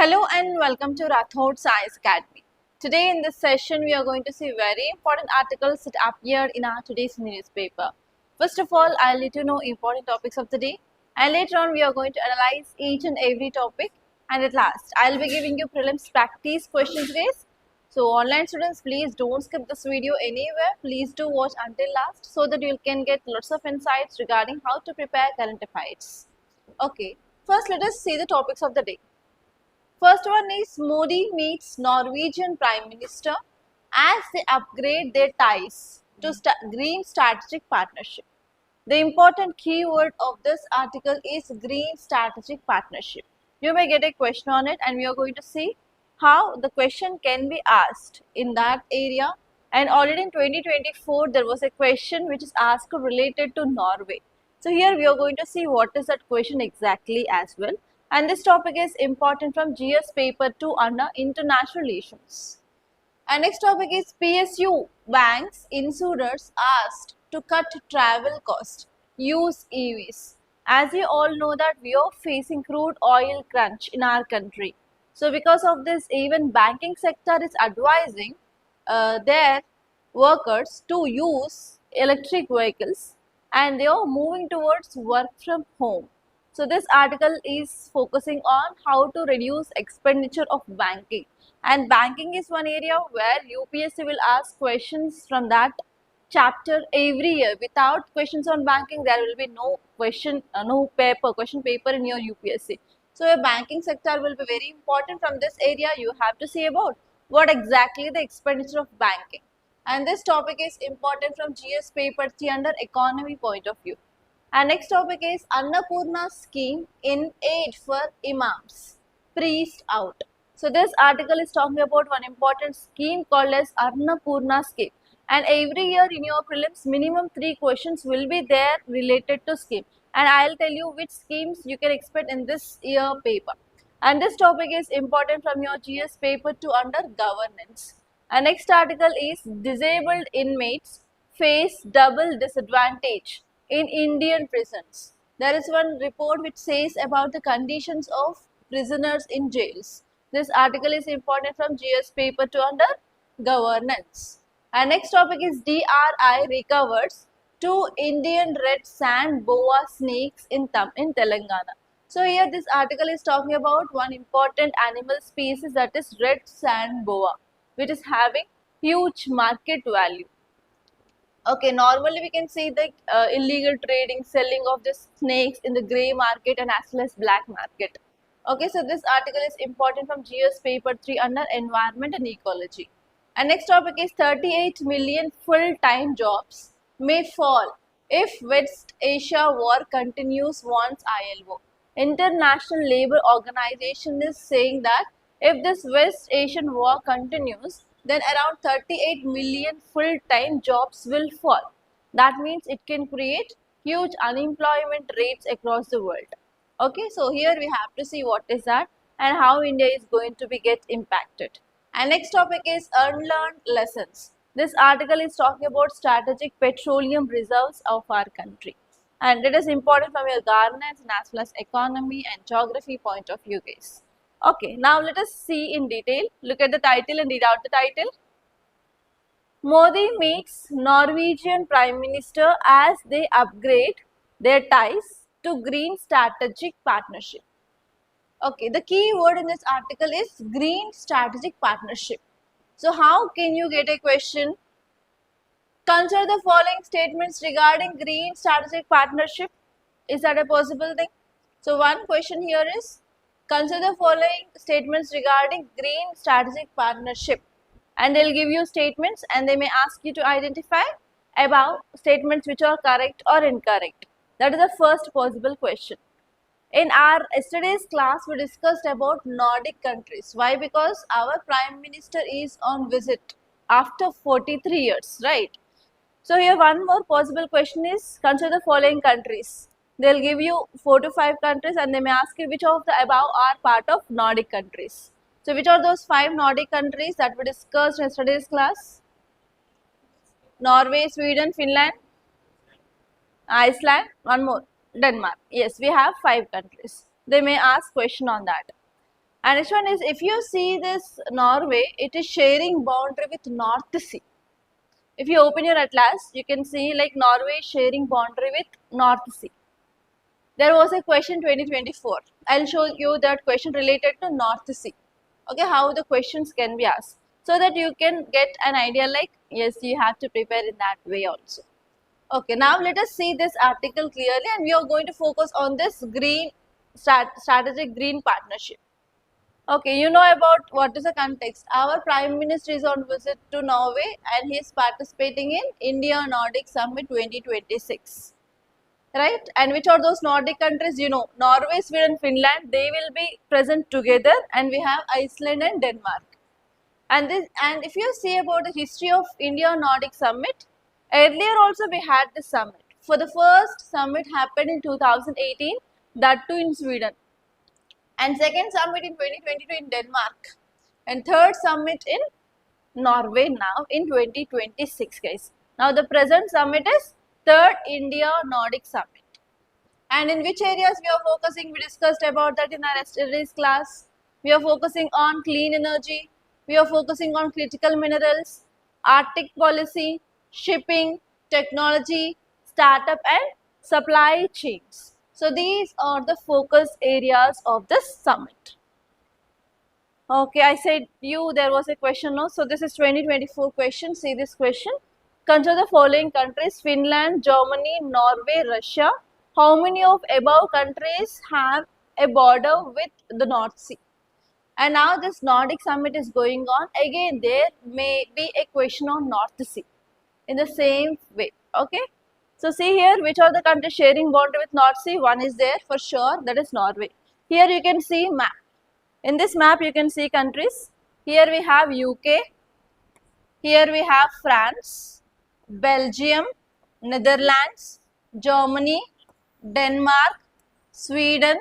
Hello and welcome to Rathod Science Academy. Today in this session we are going to see very important articles that appeared in our today's newspaper. First of all, I'll let you know important topics of the day, and later on we are going to analyze each and every topic, and at last I'll be giving you prelims practice questions guys. So online students, please don't skip this video anywhere. Please do watch until last so that you can get lots of insights regarding how to prepare current affairs. Okay, first let us see the topics of the day. First one is Modi meets Norwegian Prime Minister as they upgrade their ties to green strategic partnership. The important keyword of this article is green strategic partnership. You may get a question on it, and we are going to see how the question can be asked in that area. And already in 2024 there was a question which is asked related to Norway. So here we are going to see what is that question exactly as well. And this topic is important from GS paper 2 under international relations. And next topic is PSU banks insurers asked to cut travel cost, use EVs. As you all know that we are facing crude oil crunch in our country. So because of this, even banking sector is advising their workers to use electric vehicles, and they are moving towards work from home. So this article is focusing on how to reduce expenditure of banking, and banking is one area where UPSC will ask questions from that chapter every year. Without questions on banking, there will be no question paper in your UPSC. So your banking sector will be very important. From this area you have to see about what exactly the expenditure of banking, and this topic is important from GS paper 3 under economy point of view. And next topic is Annapurna scheme in aid for imams, priest out. So this article is talking about one important scheme called as Annapurna scheme. And every year in your prelims, minimum 3 questions will be there related to scheme. And I'll tell you which schemes you can expect in this year paper. And this topic is important from your GS paper 2 under governance. And next article is disabled inmates face double disadvantage in Indian prisons. There is one report which says about the conditions of prisoners in jails. This article is important from GS paper 2 under governance. And next topic is DRI recovers 2 Indian red sand boa snakes in Telangana. So here this article is talking about one important animal species, that is red sand boa, which is having huge market value. Okay, normally we can see the illegal trading, selling of the snakes in the grey market and as well as black market. Okay, so this article is important from GS paper 3 under environment and ecology. And next topic is 38 million full-time jobs may fall if West Asia war continues, wants ILO. International Labour Organization is saying that if this West Asian war continues, then around 38 million full-time jobs will fall. That means it can create huge unemployment rates across the world. Okay, so here we have to see what is that and how India is going to be get impacted. And next topic is unlearned lessons. This article is talking about strategic petroleum reserves of our country. And it is important from your governance and as well as economy and geography point of view guys. Okay, now let us see in detail. Look at the title and read out the title. Modi meets Norwegian Prime Minister as they upgrade their ties to green strategic partnership. Okay, the key word in this article is green strategic partnership. So how can you get a question? Consider the following statements regarding green strategic partnership. Is that a possible thing? So one question here is, consider the following statements regarding green strategic partnership, and they'll give you statements and they may ask you to identify above statements which are correct or incorrect. That is the first possible question. In our yesterday's class, we discussed about Nordic countries. Why? Because our Prime Minister is on visit after 43 years, right? So here one more possible question is, consider the following countries. They'll give you 4 to 5 countries and they may ask you which of the above are part of Nordic countries. So which are those 5 Nordic countries that we discussed in yesterday's class? Norway, Sweden, Finland, Iceland, one more, Denmark. Yes, we have 5 countries. They may ask question on that. And next one is, if you see this Norway, it is sharing boundary with North Sea. If you open your atlas, you can see like Norway sharing boundary with North Sea. There was a question 2024. I'll show you that question related to North Sea. Okay, how the questions can be asked, so that you can get an idea like, yes, you have to prepare in that way also. Okay, now let us see this article clearly, and we are going to focus on this green strategic green partnership. Okay, you know about what is the context. Our Prime Minister is on visit to Norway and he is participating in India Nordic Summit 2026. Right? And which are those Nordic countries? You know, Norway, Sweden, Finland, they will be present together, and we have Iceland and Denmark. And if you see about the history of India Nordic Summit, earlier also we had this summit. For the first summit happened in 2018, that too in Sweden. And second summit in 2022 in Denmark. And third summit in Norway now in 2026, guys. Now the present summit is third India Nordic Summit. And in which areas we are focusing? We discussed about that in our yesterday's class. We are focusing on clean energy. We are focusing on critical minerals, Arctic policy, shipping, technology, startup and supply chains. So these are the focus areas of this summit. Okay, I said you there was a question, no? So this is 2024 question. See this question. Consider the following countries: Finland, Germany, Norway, Russia. How many of above countries have a border with the North Sea? And now this Nordic Summit is going on. Again, there may be a question on North Sea in the same way. Okay. So see here, which are the countries sharing boundary with North Sea? One is there for sure, that is Norway. Here you can see map. In this map, you can see countries. Here we have UK. Here we have France, Belgium, Netherlands, Germany, Denmark, Sweden,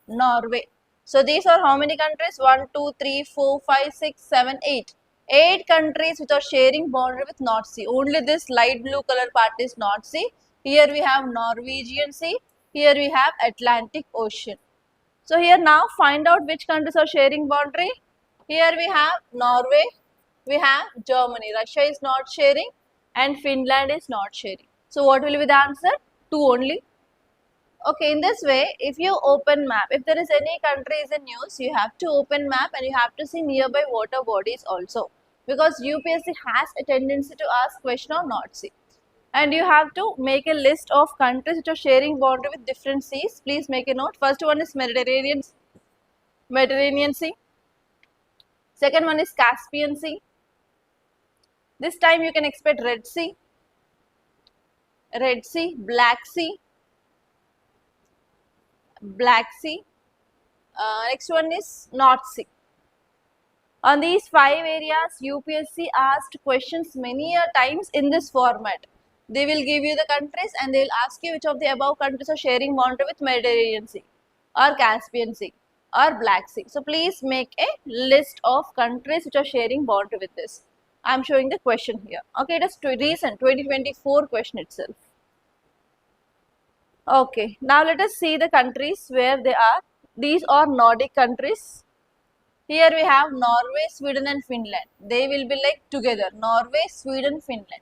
Norway. So these are how many countries? 1, 2, 3, 4, 5, 6, 7, 8. 8 countries which are sharing boundary with North Sea. Only this light blue color part is North Sea. Here we have Norwegian Sea. Here we have Atlantic Ocean. So here now find out which countries are sharing boundary. Here we have Norway, we have Germany, Russia is not sharing and Finland is not sharing. So what will be the answer? 2 only. Okay, in this way, if you open map, if there is any country is in news, you have to open map and you have to see nearby water bodies also. Because UPSC has a tendency to ask question on North Sea. And you have to make a list of countries which are sharing boundary with different seas. Please make a note. First one is Mediterranean Sea. Second one is Caspian Sea. This time you can expect Red Sea, Black Sea. Next one is North Sea. On these 5 areas, UPSC asked questions many times in this format. They will give you the countries and they will ask you which of the above countries are sharing boundary with Mediterranean Sea or Caspian Sea or Black Sea. So please make a list of countries which are sharing boundary with this. I am showing the question here. Okay, it is recent 2024 question itself. Okay, now let us see the countries where they are. These are Nordic countries. Here we have Norway, Sweden and Finland. They will be like together. Norway, Sweden, Finland.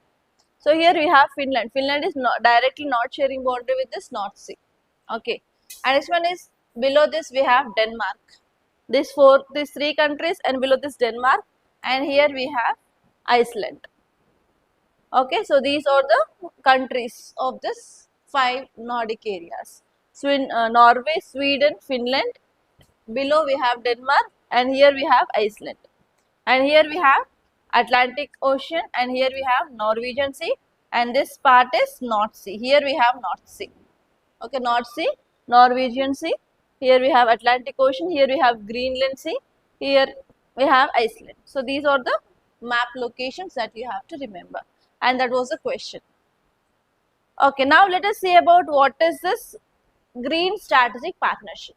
So here we have Finland. Finland is directly not sharing boundary with this North Sea. Okay. And next one is below this we have Denmark. These 3 countries and below this Denmark. And here we have Iceland. Okay. So these are the countries of this 5 Nordic areas. Norway, Sweden, Finland. Below we have Denmark and here we have Iceland. And here we have Atlantic Ocean and here we have Norwegian Sea and this part is North Sea. Here we have North Sea. Okay, North Sea, Norwegian Sea. Here we have Atlantic Ocean. Here we have Greenland Sea. Here we have Iceland. So these are the map locations that you have to remember. And that was the question. Okay, now let us see about what is this Green Strategic Partnership.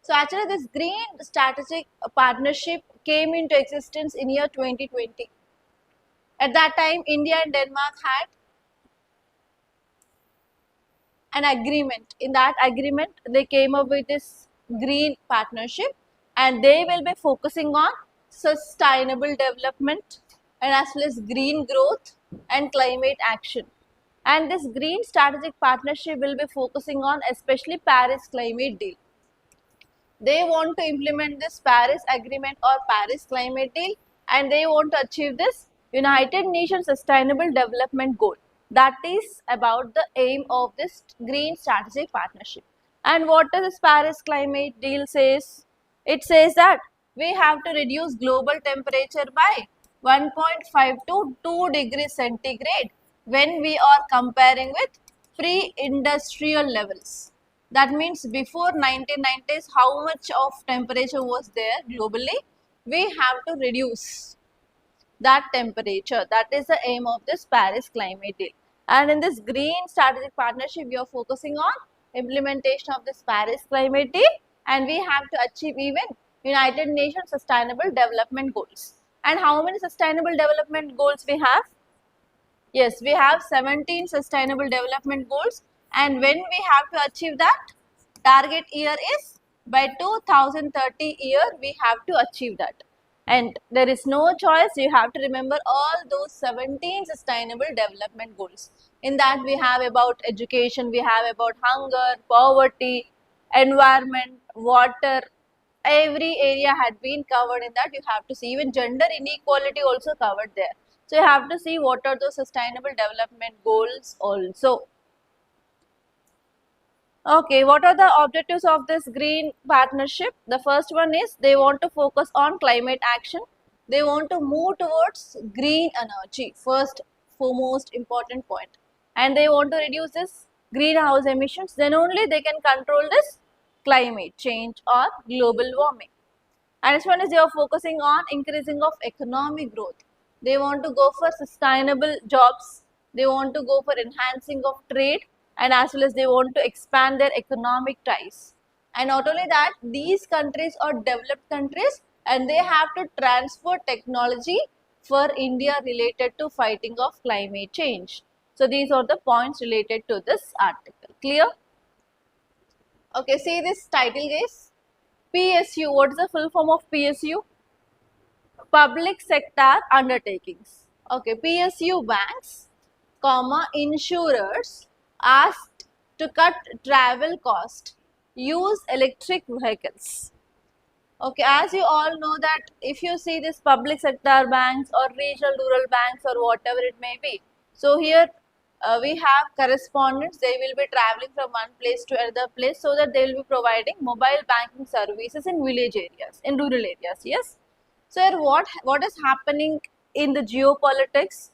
So actually this Green Strategic Partnership came into existence in year 2020. At that time, India and Denmark had an agreement. In that agreement, they came up with this Green Partnership and they will be focusing on sustainable development and as well as green growth and climate action. And this green strategic partnership will be focusing on especially Paris climate deal. They want to implement this Paris Agreement or Paris Climate Deal, and they want to achieve this United Nations Sustainable Development Goal. That is about the aim of this Green Strategic Partnership. And what does this Paris Climate Deal says? It says that we have to reduce global temperature by 1.5 to 2 degrees centigrade when we are comparing with pre-industrial levels. That means before 1990s, how much of temperature was there globally? We have to reduce that temperature. That is the aim of this Paris Climate Deal. And in this Green Strategic Partnership, we are focusing on implementation of this Paris Climate Deal, and we have to achieve even United Nations Sustainable Development Goals. And how many Sustainable Development Goals we have? Yes, we have 17 Sustainable Development Goals, and when we have to achieve that, target year is by 2030 year we have to achieve that. And there is no choice, you have to remember all those 17 Sustainable Development Goals. In that we have about education, we have about hunger, poverty, environment, water, every area had been covered in that. You have to see even gender inequality also covered there. So you have to see what are those Sustainable Development Goals also. Okay, what are the objectives of this green partnership? The first one is they want to focus on climate action. They want to move towards green energy, first foremost important point. And they want to reduce this greenhouse emissions, then only they can control this climate change or global warming. And next one is they are focusing on increasing of economic growth. They want to go for sustainable jobs. They want to go for enhancing of trade, and as well as they want to expand their economic ties. And not only that, these countries are developed countries and they have to transfer technology for India related to fighting of climate change. So these are the points related to this article. Clear? Okay, see this title guys. PSU, what is the full form of PSU? Public sector undertakings. Okay, PSU banks, comma, insurers asked to cut travel cost, use electric vehicles. Okay, as you all know that if you see this public sector banks or regional rural banks or whatever it may be, so here we have correspondents, they will be traveling from one place to another place so that they will be providing mobile banking services in village areas, in rural areas, yes. So what is happening in the geopolitics?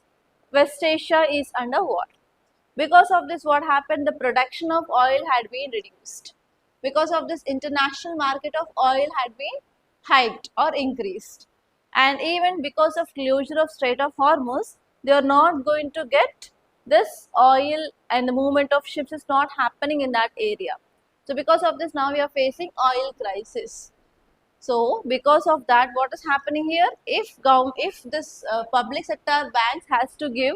West Asia is under war. Because of this, what happened? The production of oil had been reduced. Because of this, international market of oil had been hiked or increased. And even because of closure of Strait of Hormuz, they are not going to get this oil, and the movement of ships is not happening in that area. So because of this, now we are facing oil crisis. So because of that, what is happening here? If this public sector banks has to give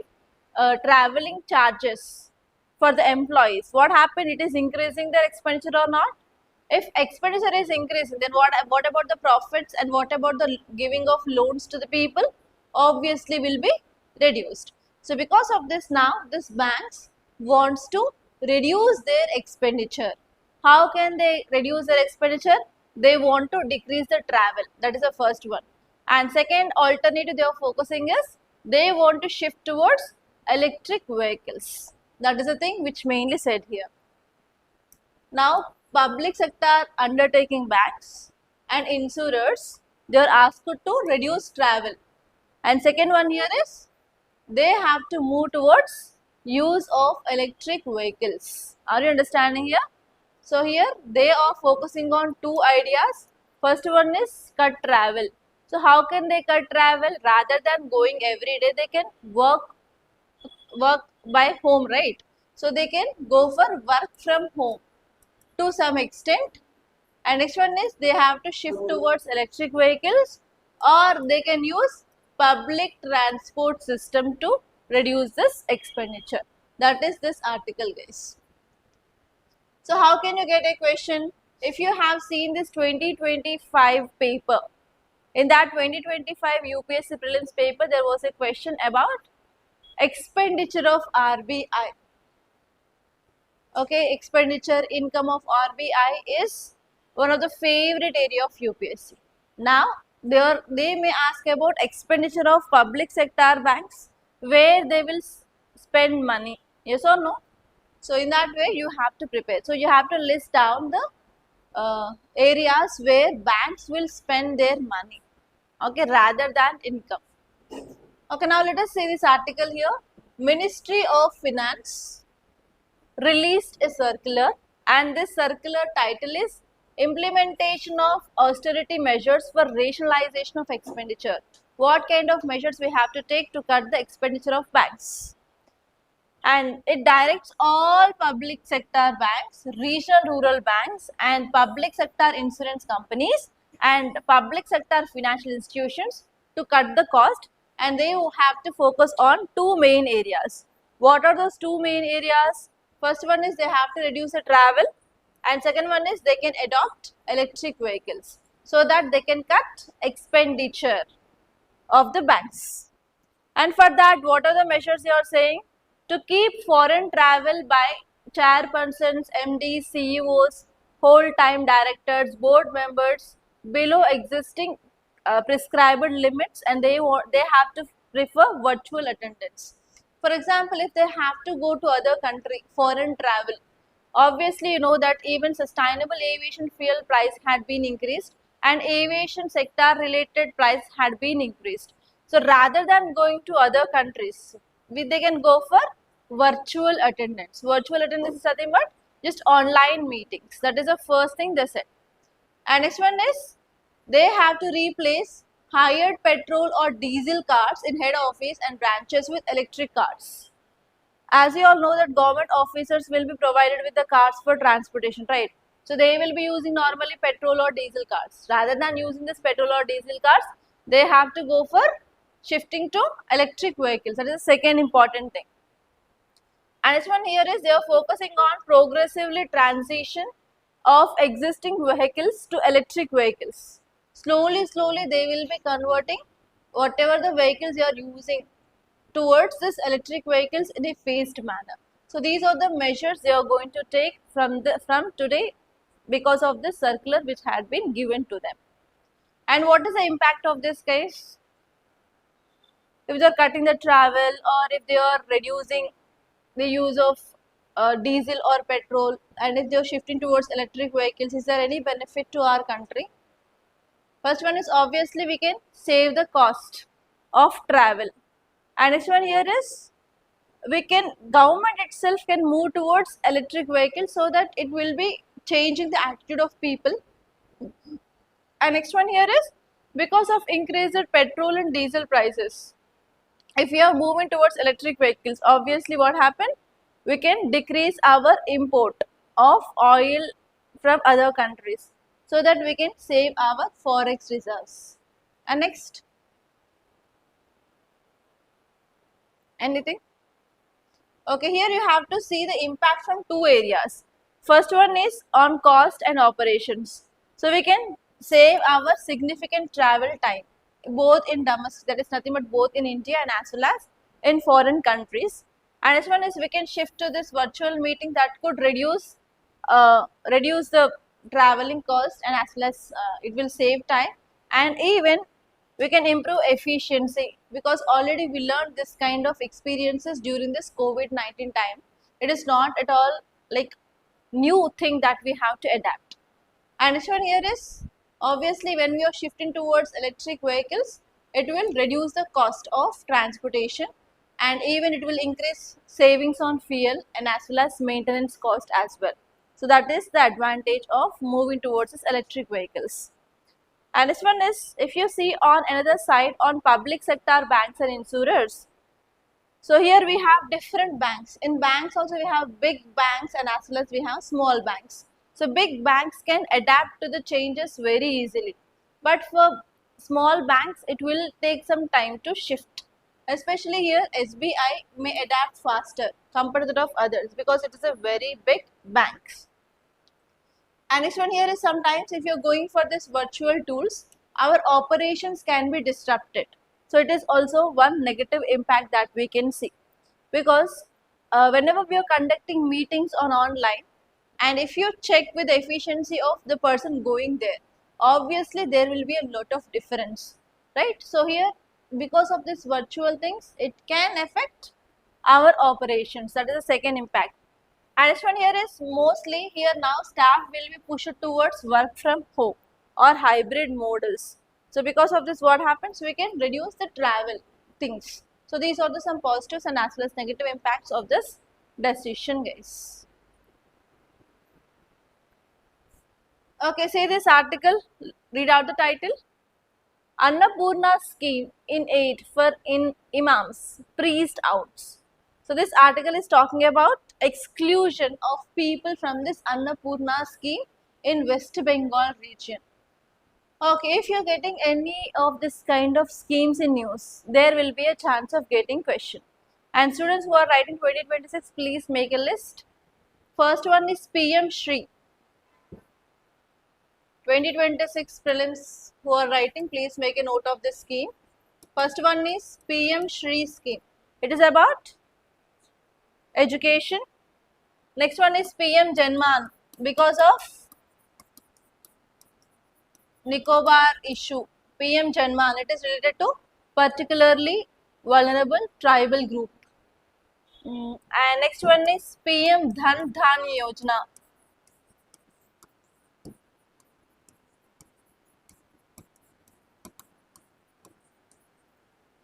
traveling charges for the employees, what happened? It is increasing their expenditure or not? If expenditure is increasing, then what about the profits and what about the giving of loans to the people? Obviously will be reduced. So because of this, now this banks wants to reduce their expenditure. How can they reduce their expenditure? They want to decrease the travel. That is the first one. And second alternative they are focusing is they want to shift towards electric vehicles. That is the thing which mainly said here. Now public sector undertaking banks and insurers, they are asked to reduce travel. And second one here is they have to move towards use of electric vehicles. Are you understanding here? So here they are focusing on two ideas. First one is cut travel. So how can they cut travel? Rather than going every day, they can work by home, right? So they can go for work from home to some extent. And next one is they have to shift towards electric vehicles, or they can use public transport system to reduce this expenditure. That is this article guys. So how can you get a question if you have seen this 2025 paper, in that 2025 UPSC prelims paper, there was a question about expenditure of RBI. Okay, expenditure income of RBI is one of the favorite area of UPSC. Now, they may ask about expenditure of public sector banks, where they will spend money. Yes or no? So, in that way, you have to prepare. So, you have to list down the areas where banks will spend their money, okay, rather than income. Okay, now let us see this article here. Ministry of Finance released a circular, and this circular title is Implementation of Austerity Measures for Rationalization of Expenditure. What kind of measures we have to take to cut the expenditure of banks? And it directs all public sector banks, regional rural banks, and public sector insurance companies and public sector financial institutions to cut the cost, and they have to focus on two main areas. What are those two main areas? First one is they have to reduce the travel, and second one is they can adopt electric vehicles so that they can cut expenditure of the banks. And for that, what are the measures you are saying? To keep foreign travel by chairpersons, MDs, CEOs, whole-time directors, board members below existing prescribed limits, and they have to prefer virtual attendance. For example, if they have to go to other country, foreign travel, obviously you know that even sustainable aviation fuel price had been increased and aviation sector related price had been increased. So rather than going to other countries, they can go for virtual attendance. Virtual attendance is nothing but just online meetings. That is the first thing they said. And next one is they have to replace hired petrol or diesel cars in head office and branches with electric cars. As you all know that government officers will be provided with the cars for transportation, right? So they will be using normally petrol or diesel cars. Rather than using this petrol or diesel cars, they have to go for shifting to electric vehicles. That is the second important thing. And this one here is they are focusing on progressively transition of existing vehicles to electric vehicles. Slowly they will be converting whatever the vehicles you are using towards this electric vehicles in a phased manner. So these are the measures they are going to take from today because of this circular which had been given to them. And what is the impact of this case? If they are cutting the travel or if they are reducing the use of diesel or petrol, and if they are shifting towards electric vehicles, is there any benefit to our country? First one is obviously we can save the cost of travel. And next one here is government itself can move towards electric vehicles so that it will be changing the attitude of people. And next one here is because of increased petrol and diesel prices. If we are moving towards electric vehicles, obviously what happened? We can decrease our import of oil from other countries so that we can save our forex reserves. And next, anything? Okay, here you have to see the impact from two areas. First one is on cost and operations. So we can save our significant travel time both in domestic, that is nothing but both in India and as well as in foreign countries. And this one is we can shift to this virtual meeting that could reduce the traveling cost, and as well as it will save time, and even we can improve efficiency because already we learned this kind of experiences during this COVID-19 time. It is not at all like new thing that we have to adapt. And this one here is obviously when we are shifting towards electric vehicles, it will reduce the cost of transportation and even it will increase savings on fuel and as well as maintenance cost as well. So that is the advantage of moving towards this electric vehicles. And this one is, if you see on another side, on public sector banks and insurers. So here we have different banks. In banks also we have big banks and as well as we have small banks. So big banks can adapt to the changes very easily. But for small banks, it will take some time to shift. Especially here, SBI may adapt faster compared to that of others because it is a very big bank. And next one here is sometimes if you're going for this virtual tools, our operations can be disrupted. So it is also one negative impact that we can see, because whenever we are conducting meetings on online, and if you check with the efficiency of the person going there, obviously there will be a lot of difference, right? So here, because of this virtual things, it can affect our operations. That is the second impact. And this one here is mostly here now staff will be pushed towards work from home or hybrid models. So because of this, what happens? We can reduce the travel things. So these are the some positives and as well as negative impacts of this decision, guys. Okay, say this article, read out the title. Annapurna scheme in aid for imams, priest outs. So this article is talking about exclusion of people from this Annapurna scheme in West Bengal region. Okay, if you're getting any of this kind of schemes in news, there will be a chance of getting question. And students who are writing 2026, please make a list. First one is PM Shri. 2026 prelims who are writing, please make a note of this scheme. First one is PM Shri scheme. It is about education. Next one is PM Janman, because of Nicobar issue. PM Janman, it is related to particularly vulnerable tribal group. And next one is PM Dhan Dhan Yojana.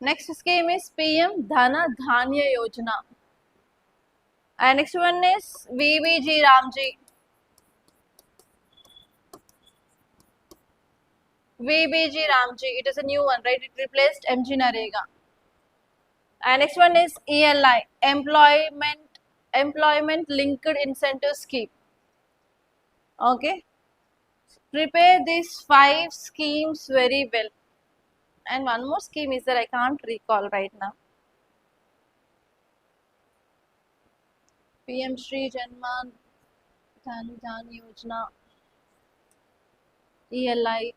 Next scheme is PM Dhana Dhanya Yojana. And next one is VBG Ramji. VBG Ramji, it is a new one, right? It replaced MG Narega. And next one is ELI, Employment Linked Incentive Scheme. Okay. Prepare these 5 schemes very well. And one more scheme is that I can't recall right now. PM Shri Janman Dhan Dhan Yojana, ELI.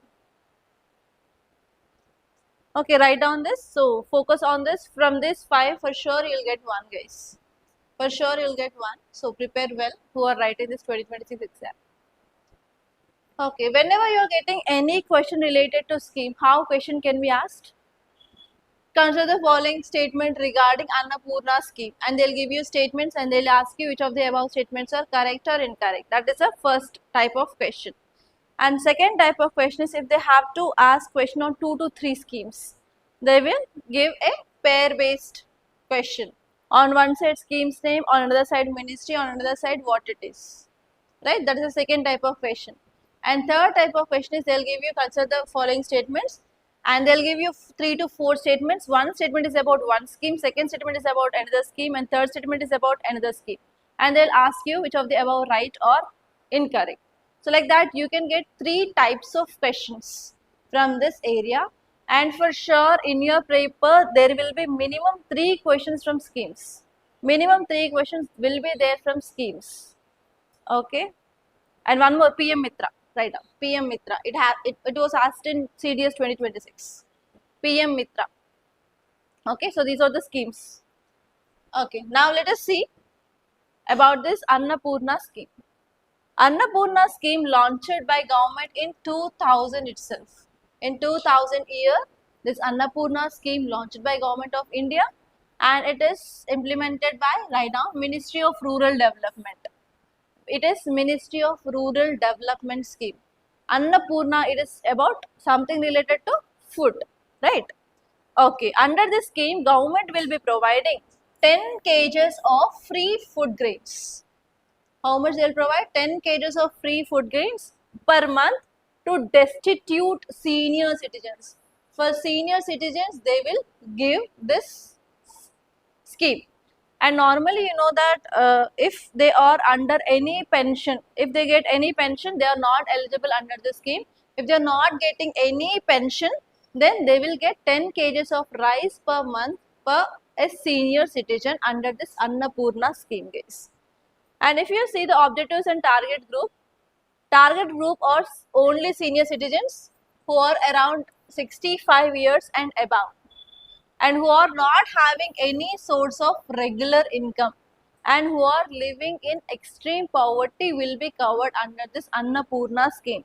Okay, write down this. So focus on this. From this 5, for sure you'll get 1, guys. For sure you'll get 1. So prepare well who are writing this 2026 exam. Okay, whenever you are getting any question related to scheme, how question can be asked? Consider the following statement regarding Annapurna scheme, and they'll give you statements and they'll ask you which of the above statements are correct or incorrect. That is the first type of question. And second type of question is if they have to ask question on 2 to 3 schemes, they will give a pair based question. On one side scheme's name, on another side ministry, on another side what it is. Right? That is the second type of question. And third type of question is they'll give you consider the following statements and they'll give you 3 to 4 statements. One statement is about one scheme, second statement is about another scheme, and third statement is about another scheme. And they'll ask you which of the above right or incorrect. So like that you can get 3 types of questions from this area, and for sure in your paper there will be minimum 3 questions from schemes. Minimum 3 questions will be there from schemes. Okay. And one more, PM Mitra. Right now, PM Mitra. It was asked in CDS 2026. PM Mitra. Okay, so these are the schemes. Okay, now let us see about this Annapurna scheme. Annapurna scheme launched by government in 2000 itself. In 2000 year, this Annapurna scheme launched by government of India, and it is implemented by right now Ministry of Rural Development. It is Ministry of Rural Development scheme. Annapurna, it is about something related to food, right? Okay, under this scheme, government will be providing 10 kgs of free food grains. How much they will provide? 10 kgs of free food grains per month to destitute senior citizens. For senior citizens, they will give this scheme. And normally you know that if they are under any pension, if they get any pension, they are not eligible under the scheme. If they are not getting any pension, then they will get 10 kgs of rice per month per a senior citizen under this Annapurna scheme, guys. And if you see the objectives and target group, Target group are only senior citizens who are around 65 years and above, and who are not having any source of regular income and who are living in extreme poverty will be covered under this Annapurna scheme.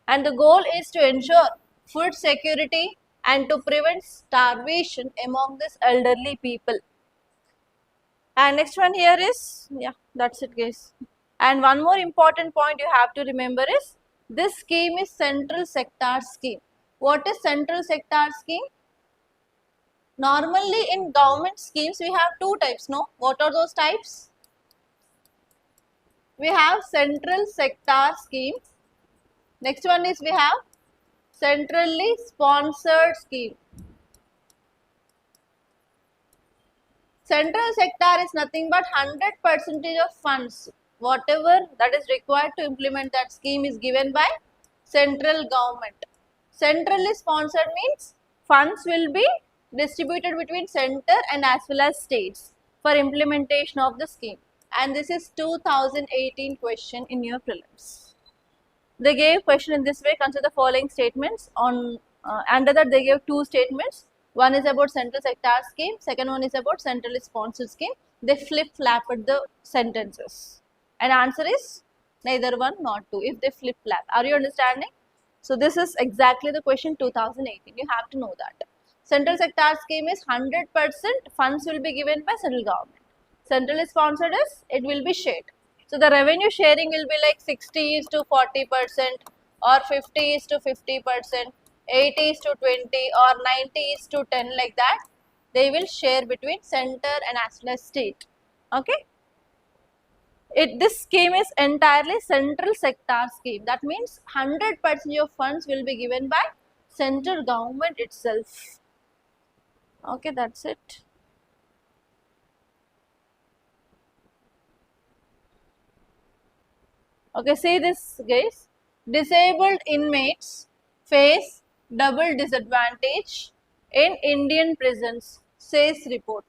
And the goal is to ensure food security and to prevent starvation among these elderly people. And next one here is, yeah, that's it guys. And one more important point you have to remember is, this scheme is central sector scheme. What is central sector scheme? Normally in government schemes we have two types, no? What are those types? We have central sector scheme. Next one is we have centrally sponsored scheme. Central sector is nothing but 100% of funds, whatever that is required to implement that scheme is given by central government. Centrally sponsored means funds will be distributed between center and as well as states for implementation of the scheme. And this is 2018 question in your prelims. They gave question in this way: consider the following statements. On under that they gave two statements. One is about central sector scheme, second one is about centrally sponsored scheme. They flip-flapped the sentences. And answer is neither one nor two if they flip-flap. Are you understanding? So this is exactly the question 2018. You have to know that. Central sector scheme is 100% funds will be given by central government. Centrally sponsored is, it will be shared. So the revenue sharing will be like 60 is to 40% or 50 is to 50%. 80 is to 20 or 90 is to 10, like that. They will share between center and as well as state. Okay. This scheme is entirely central sector scheme. That means 100% of funds will be given by central government itself. Okay, that's it. Okay, see this guys. Disabled inmates face double disadvantage in Indian prisons, says report.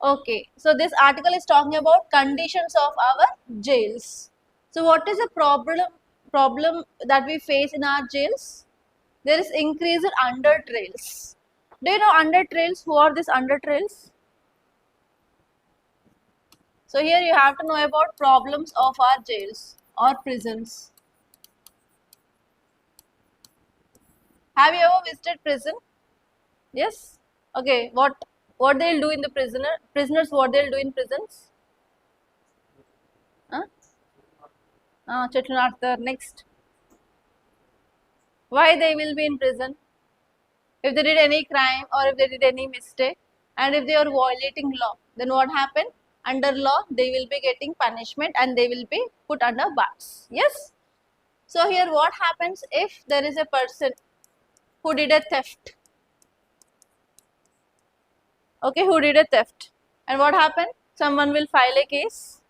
Okay, so this article is talking about conditions of our jails. So what is the problem that we face in our jails? There is increased under trails. Do you know under trails? Who are these under trails? So here you have to know about problems of our jails or prisons. Have you ever visited prison? Yes. Okay. What they'll do in the prisoners? What they'll do in prisons? Chetlanarthar. Next. Why they will be in prison? If they did any crime or if they did any mistake, and if they are violating law, then what happened? Under law, they will be getting punishment and they will be put under bars. Yes. So here what happens if there is a person who did a theft? Okay, who did a theft? And what happened? Someone will file a case,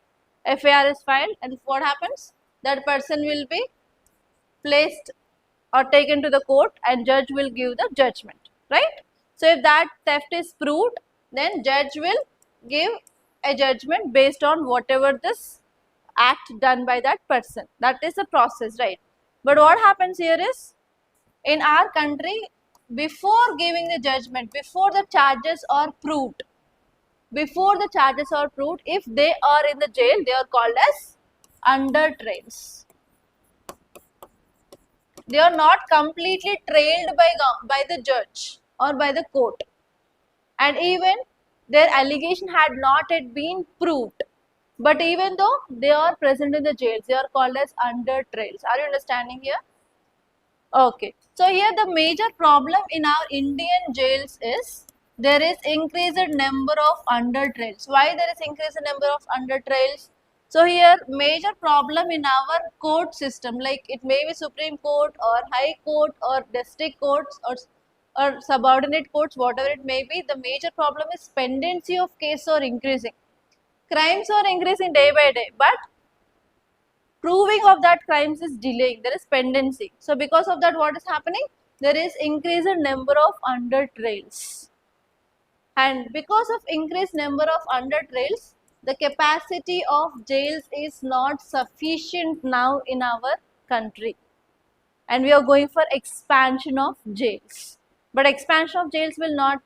FIR is filed, and what happens? That person will be placed or taken to the court and judge will give the judgment, right? So if that theft is proved, then judge will give a judgment based on whatever this act done by that person. That is the process, right? But what happens here is, in our country, before giving the judgment, before the charges are proved, if they are in the jail, they are called as under trails. They are not completely trailed by the judge or by the court, and even their allegation had not yet been proved. But even though they are present in the jails, they are called as under trails. Are you understanding here? Okay. So here the major problem in our Indian jails is there is increased number of under trails. Why there is increased number of under trails? So here major problem in our court system, like it may be Supreme Court or High Court or district courts or subordinate courts, whatever it may be, the major problem is pendency of case are increasing. Crimes are increasing day by day, but proving of that crimes is delaying. There is pendency. So because of that, what is happening? There is increased number of under trails. And because of increased number of under trails, the capacity of jails is not sufficient now in our country, and we are going for expansion of jails. But expansion of jails will not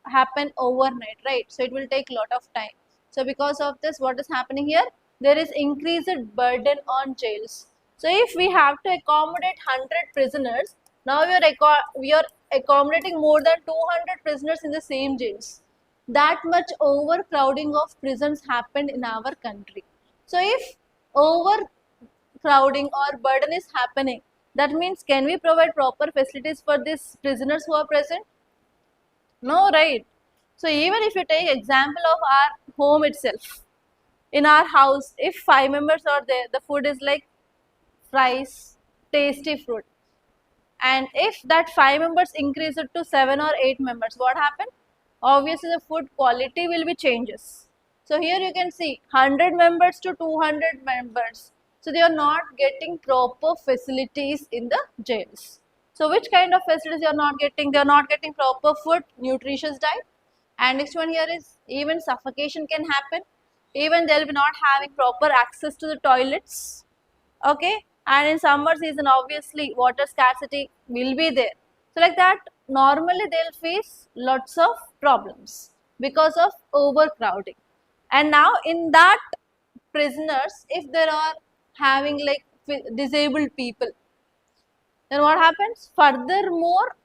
happen overnight, right? So it will take a lot of time. So because of this, what is happening here? There is increased burden on jails. So if we have to accommodate 100 prisoners, now we are accommodating more than 200 prisoners in the same jails. That much overcrowding of prisons happened in our country. So if overcrowding or burden is happening, that means can we provide proper facilities for these prisoners who are present? No, right? So even if you take example of our home itself, in our house, if 5 members are there, the food is like fries, tasty food. And if that 5 members increase it to 7 or 8 members, what happened? Obviously, the food quality will be changes. So here you can see 100 members to 200 members. So they are not getting proper facilities in the jails. So which kind of facilities they are not getting? They are not getting proper food, nutritious diet. And next one here is even suffocation can happen. Even they will be not having proper access to the toilets. Okay, and in summer season obviously water scarcity will be there. So like that, normally they'll face lots of problems because of overcrowding. And now in that prisoners, if there are having like disabled people, then what happens? Furthermore,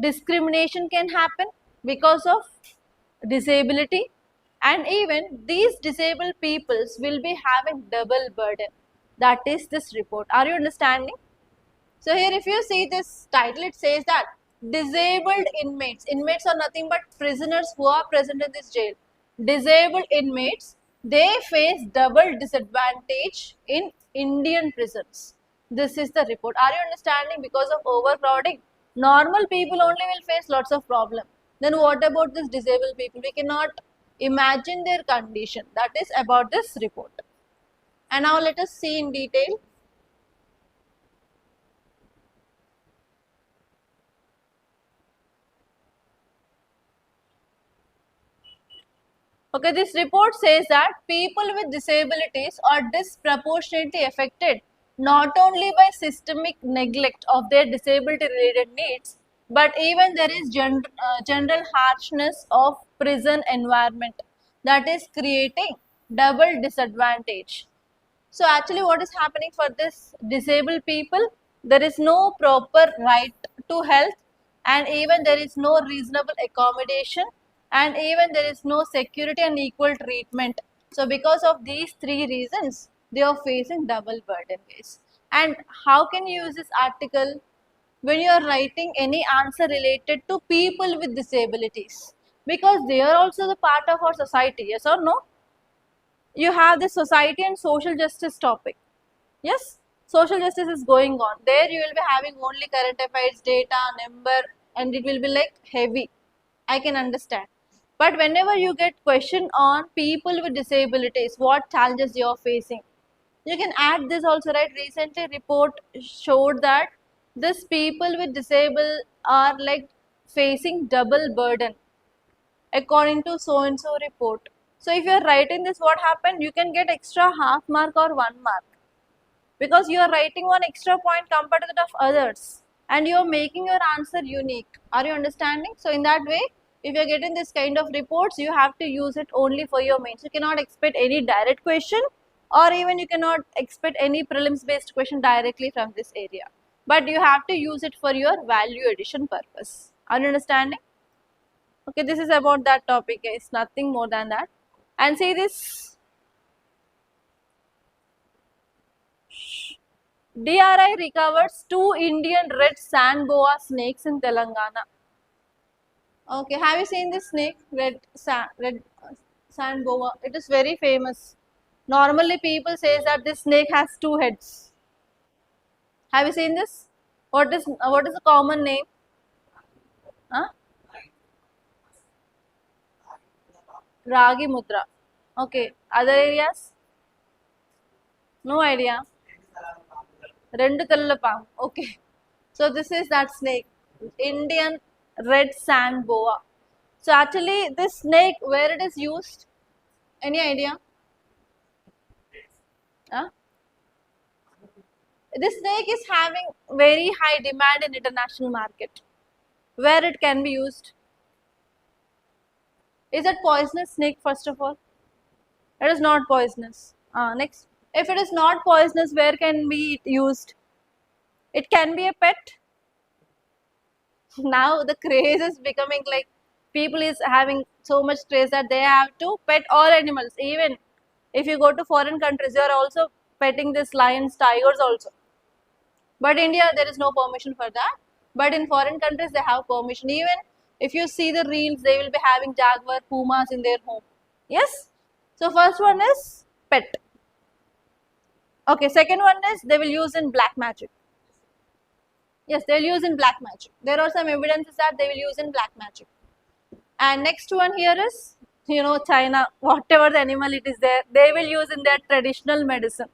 discrimination can happen because of disability, and even these disabled peoples will be having double burden. That is this report. Are you understanding? So here if you see this title, it says that disabled inmates. Inmates are nothing but prisoners who are present in this jail. Disabled inmates, they face double disadvantage in Indian prisons. This is the report. Are you understanding? Because of overcrowding, normal people only will face lots of problem. Then what about this disabled people? We cannot imagine their condition. That is about this report. And now let us see in detail. Okay, this report says that people with disabilities are disproportionately affected not only by systemic neglect of their disability related needs, but even there is general harshness of prison environment that is creating double disadvantage. So actually what is happening for this disabled people? There is no proper right to health, and even there is no reasonable accommodation, and even there is no security and equal treatment. So because of these three reasons, they are facing double burden case. And how can you use this article? When you are writing any answer related to people with disabilities, because they are also the part of our society, yes or no? You have the society and social justice topic. Yes, social justice is going on. There you will be having only current affairs, data, number, and it will be like heavy. I can understand. But whenever you get question on people with disabilities, what challenges you are facing, you can add this also, right? Recently report showed that these people with disable are like facing double burden according to so and so report. So if you are writing this, what happened? You can get extra half mark or 1 mark because you are writing one extra point compared to that of others, and you are making your answer unique. Are you understanding? So in that way, if you are getting this kind of reports, you have to use it only for your mains. You cannot expect any direct question, or even you cannot expect any prelims based question directly from this area, but you have to use it for your value addition purpose. Are you understanding? Okay, this is about that topic, guys. Nothing more than that. And see this DRI recovers 2 Indian red sand boa snakes in Telangana. Okay, have you seen this snake? Red sand boa. It is very famous. Normally people say that this snake has 2 heads. Have you seen this? What is the common name? Huh? Ragi Mudra. Okay, other areas? No idea. Rendu tellala paam. Okay. So this is that snake, Indian red sand boa. So actually this snake, where it is used? Any idea? Huh? This snake is having very high demand in international market. Where it can be used? Is it poisonous snake first of all? It is not poisonous. Next, if it is not poisonous, where can be it used? It can be a pet. Now the craze is becoming like people is having so much craze that they have to pet all animals. Even if you go to foreign countries, they are also petting this lions, tigers also. But India, there is no permission for that. But in foreign countries, they have permission. Even if you see the reels, they will be having jaguar, pumas in their home. Yes. So first one is pet. Okay. Second one is they will use in black magic. Yes, they will use in black magic. There are some evidences that they will use in black magic. And next one here is, China, whatever the animal it is there, they will use in their traditional medicine.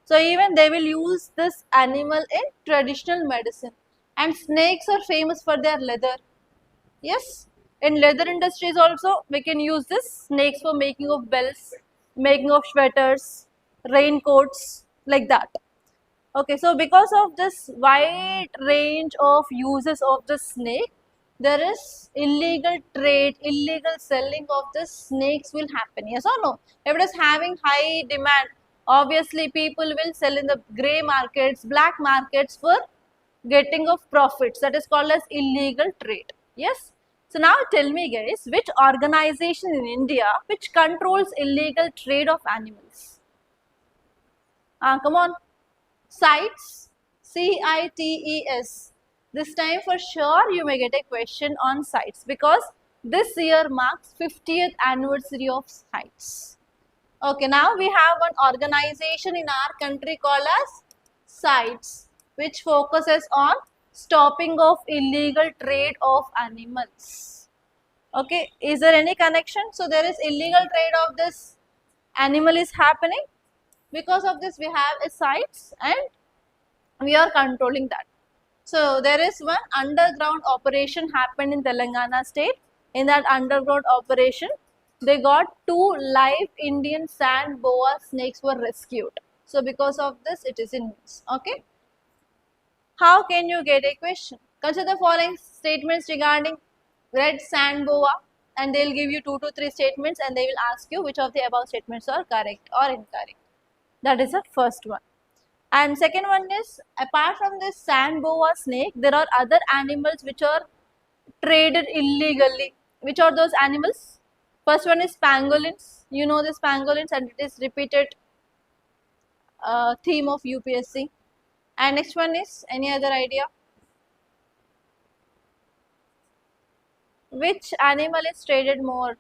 So even they will use this animal in traditional medicine. And snakes are famous for their leather. Yes, in leather industries also we can use this snakes for making of belts, making of sweaters, raincoats, like that. Okay, so because of this wide range of uses of the snake, there is illegal trade, illegal selling of the snakes will happen. Yes or no? If it is having high demand, obviously people will sell in the grey markets, black markets for getting of profits. That is called as illegal trade. Yes. So now tell me guys, which organization in India which controls illegal trade of animals? Come on. CITES, CITES. This time for sure you may get a question on CITES because this year marks 50th anniversary of CITES. Okay, now we have one organization in our country called as CITES, which focuses on stopping of illegal trade of animals. Okay, is there any connection? So there is illegal trade of this animal is happening. Because of this we have a CITES and we are controlling that. So there is one underground operation happened in Telangana state. In that underground operation, they got 2 live Indian sand boa snakes were rescued. So because of this, it is in news. Okay. How can you get a question? Consider the following statements regarding red sand boa, and they will give you 2 to 3 statements, and they will ask you which of the above statements are correct or incorrect. That is the first one. And second one is, apart from this sand boa snake, there are other animals which are traded illegally. Which are those animals? First one is pangolins. You know this pangolins, and it is repeated theme of UPSC. And next one is, any other idea? Which animal is traded more?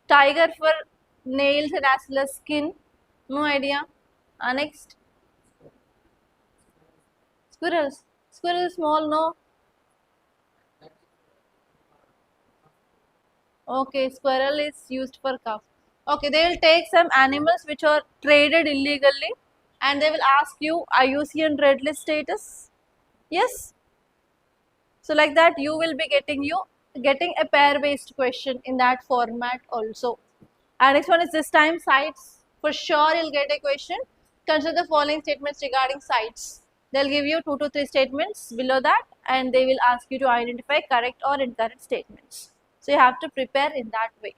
Tiger for nails and as well as skin. No idea. Next. Squirrels. Squirrel is small, no? Okay, squirrel is used for cow. Okay, they will take some animals which are traded illegally and they will ask you IUCN red list status. Yes. So like that you will be getting a pair based question in that format also. And next one is this time CITES. For sure you'll get a question. Consider the following statements regarding CITES. They'll give you 2 to 3 statements below that and they will ask you to identify correct or incorrect statements. So you have to prepare in that way.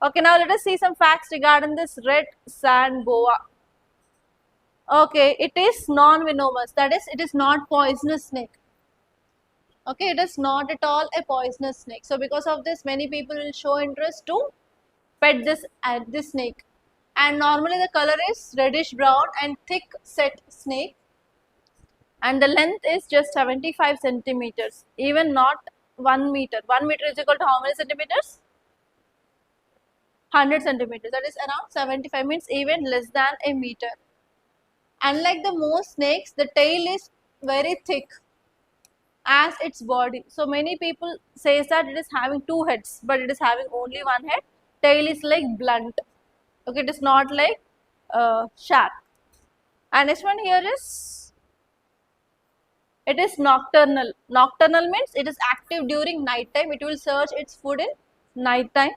Okay, now let us see some facts regarding this red sand boa. Okay, it is non-venomous. That is, it is not poisonous snake. Okay, it is not at all a poisonous snake. So because of this, many people will show interest to pet this snake. And normally the color is reddish brown and thick set snake. And the length is just 75 centimeters, even not 1 meter. 1 meter is equal to how many centimeters? 100 centimeters. That is around 75, means even less than a meter. Unlike the most snakes, the tail is very thick as its body. So many people says that it is having 2 heads, but it is having only 1 head. Tail is like blunt. Okay, it is not like sharp. And next one here is It is nocturnal. Nocturnal means it is active during night time. It will search its food in night time,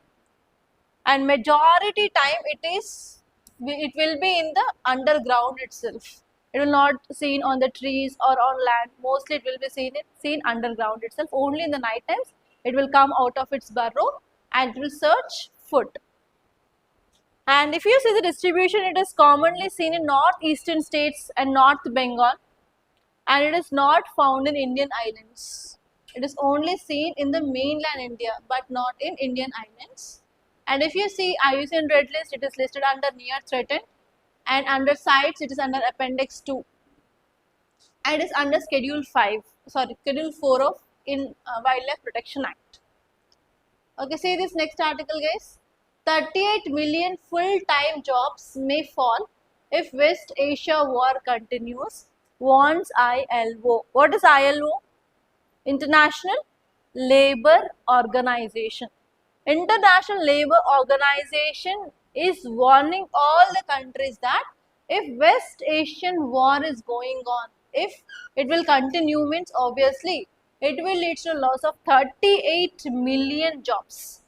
and majority time it will be in the underground itself. It will not seen on the trees or on land. Mostly it will be seen underground itself. Only in the night times it will come out of its burrow and it will search food. And if you see the distribution, it is commonly seen in northeastern states and North Bengal, and it is not found in Indian islands. It is only seen in the mainland India but not in Indian islands. And if you see IUCN Red List, it is listed under near threatened, and under CITES it is under Appendix 2, and it is under Schedule 4 of in Wildlife Protection Act. Okay, see this next article, guys. 38 million full-time jobs may fall if West Asia war continues, warns ILO. What is ILO? International Labour Organization. International Labour Organization is warning all the countries that if West Asian war is going on, if it will continue, means obviously it will lead to loss of 38 million jobs.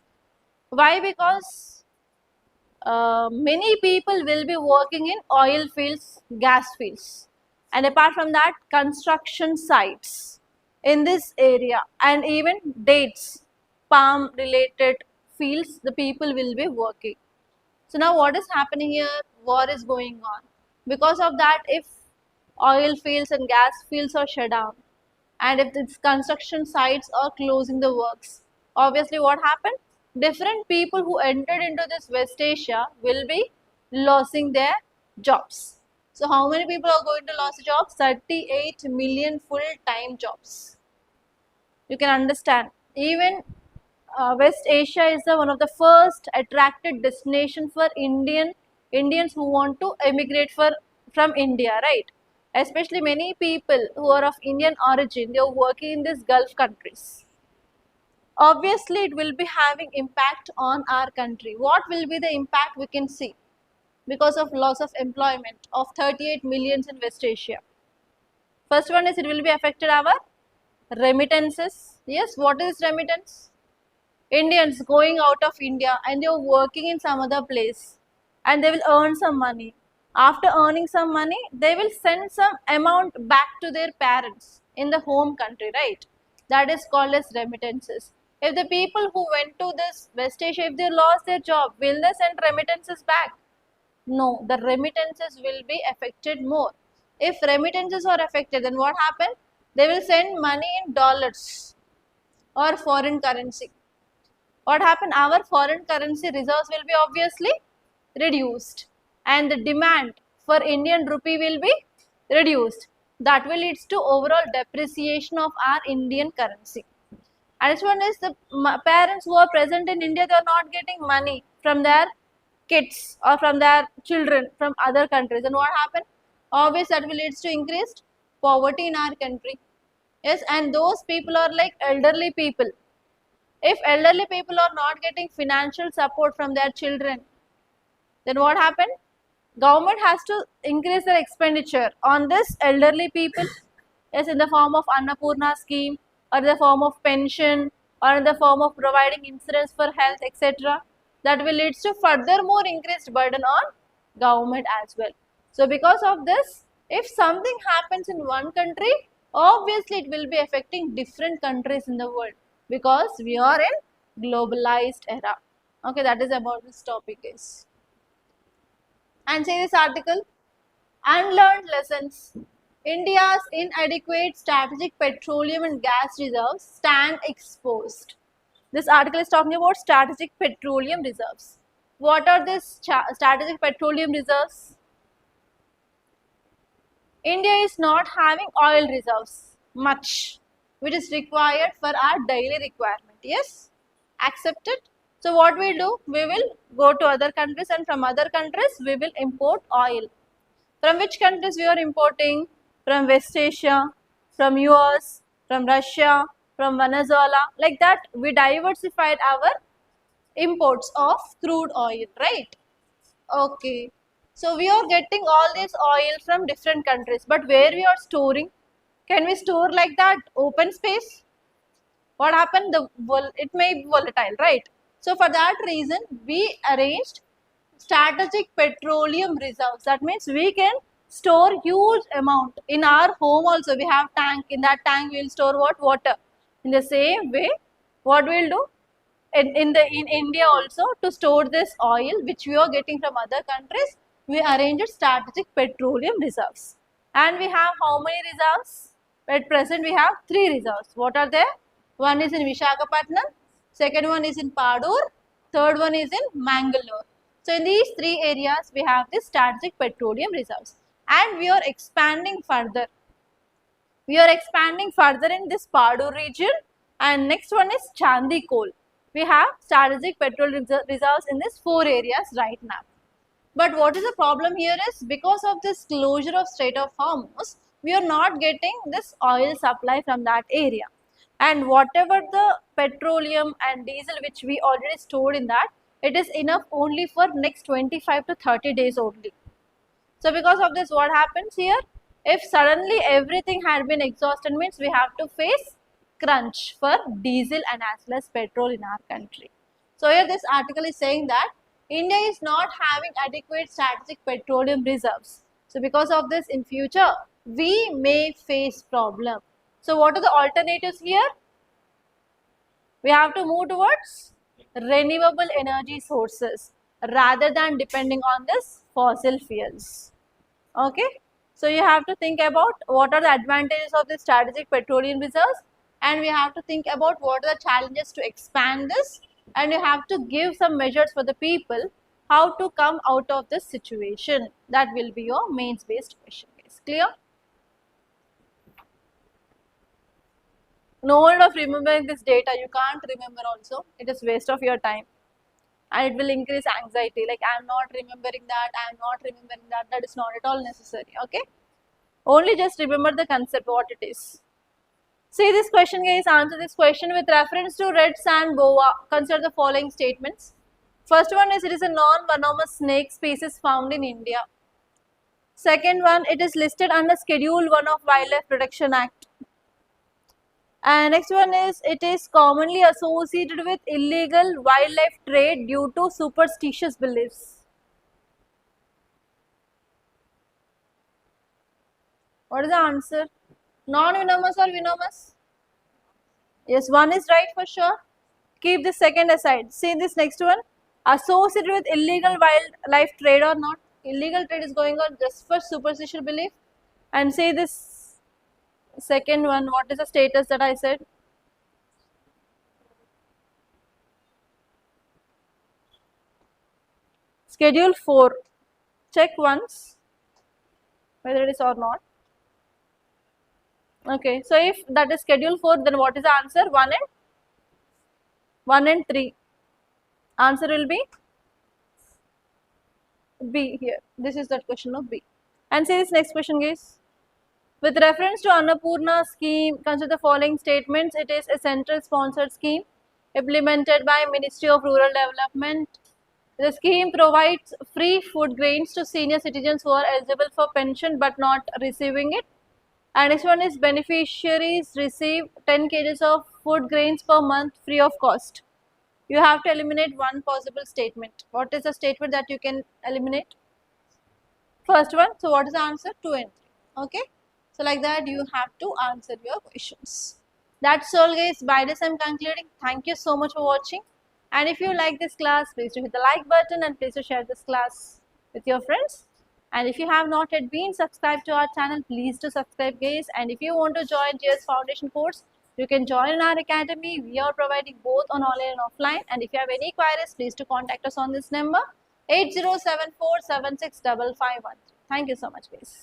Why? Because many people will be working in oil fields, gas fields, and apart from that, construction sites in this area, and even dates, palm related fields, the people will be working. So now what is happening here? War is going on. Because of that, if oil fields and gas fields are shut down, and if these construction sites are closing the works, obviously what happened? Different people who entered into this West Asia will be losing their jobs. So how many people are going to lose jobs? 38 million full-time jobs. You can understand. Even West Asia is one of the first attracted destination for Indians who want to emigrate from India, right? Especially many people who are of Indian origin, they are working in these Gulf countries. Obviously, it will be having impact on our country. What will be the impact we can see because of loss of employment of 38 millions in West Asia? First one is it will be affected our remittances. Yes, what is remittance? Indians going out of India and they are working in some other place and they will earn some money. After earning some money, they will send some amount back to their parents in the home country, right? That is called as remittances. If the people who went to this West Asia, if they lost their job, will they send remittances back? No, the remittances will be affected more. If remittances are affected, then what happens? They will send money in dollars or foreign currency. What happened? Our foreign currency reserves will be obviously reduced, and the demand for Indian rupee will be reduced. That will lead to overall depreciation of our Indian currency. And this one is the parents who are present in India, they are not getting money from their kids or from their children from other countries. And what happened? Obviously, that will lead to increased poverty in our country. Yes, and those people are like elderly people. If elderly people are not getting financial support from their children, then what happened? Government has to increase their expenditure on this elderly people, yes, in the form of Annapurna scheme or in the form of pension or in the form of providing insurance for health, etc. That will lead to furthermore increased burden on government as well. So because of this, if something happens in one country, obviously it will be affecting different countries in the world because we are in globalized era. Okay, that is about this topic, guys. And say this article, unlearned lessons. India's inadequate strategic petroleum and gas reserves stand exposed. This article is talking about strategic petroleum reserves. What are these strategic petroleum reserves? India is not having oil reserves much, which is required for our daily requirement. Yes, accepted. So what we do? We will go to other countries, and from other countries we will import oil. From which countries we are importing? From West Asia, from US, from Russia, from Venezuela. Like that, we diversified our imports of crude oil, right? Okay. So we are getting all this oil from different countries, but where we are storing? Can we store like that open space? What happened? It may be volatile, right? So for that reason, we arranged strategic petroleum reserves. That means we can store huge amount. In our home also we have tank. In that tank we will store what? Water. In the same way, what we will do? In India also, to store this oil which we are getting from other countries, we arranged strategic petroleum reserves. And we have how many reserves? At present we have 3 reserves. What are they? One is in Visakhapatnam, second one is in Padur, third one is in Mangalore. So in these 3 areas we have this strategic petroleum reserves, and we are expanding further. We are expanding further in this Padur region, and next one is Chandi coal. We have strategic petrol reserves in these 4 areas right now. But what is the problem here is, because of this closure of Strait of Hormuz, we are not getting this oil supply from that area. And whatever the petroleum and diesel which we already stored in that, it is enough only for next 25 to 30 days only. So because of this, what happens here? If suddenly everything had been exhausted, means we have to face crunch for diesel and as well as petrol in our country. So here this article is saying that India is not having adequate strategic petroleum reserves. So because of this, in future we may face problem. So what are the alternatives here? We have to move towards renewable energy sources rather than depending on this fossil fuels. Okay. So you have to think about what are the advantages of the strategic petroleum reserves, and we have to think about what are the challenges to expand this, and you have to give some measures for the people how to come out of this situation. That will be your mains based question. Is clear? No one of remembering this data, you can't remember also, it is waste of your time. And it will increase anxiety, like I am not remembering that, I am not remembering that. That is not at all necessary. Okay, only just remember the concept, what it is. See this question, guys. Answer this question with reference to red sand boa. Consider the following statements. First one is, it is a non-venomous snake species found in India. Second one, it is listed under Schedule 1 of Wildlife Protection Act. And next one is, it is commonly associated with illegal wildlife trade due to superstitious beliefs. What is the answer? Non-venomous or venomous? Yes, one is right for sure. Keep the second aside. See this next one. Associated with illegal wildlife trade or not? Illegal trade is going on just for superstitious belief. And say this second one, what is the status that I said? Schedule 4. Check once whether it is or not. Okay, so if that is Schedule 4, then what is the answer? 1 and 3. Answer will be B here. This is that question of B. And say this next question, guys. With reference to Annapurna scheme, consider the following statements. It is a central sponsored scheme implemented by Ministry of Rural Development. The scheme provides free food grains to senior citizens who are eligible for pension but not receiving it. And next one is, beneficiaries receive 10 kgs of food grains per month free of cost. You have to eliminate one possible statement. What is the statement that you can eliminate? First one. So what is the answer? 2 and 3. Okay. So like that you have to answer your questions. That's all, guys. By this I am concluding. Thank you so much for watching. And if you like this class, please do hit the like button and please do share this class with your friends. And if you have not yet been subscribed to our channel, please do subscribe, guys. And if you want to join GS Foundation course, you can join our academy. We are providing both on online and offline. And if you have any queries, please do contact us on this number 8074765513. Thank you so much, guys.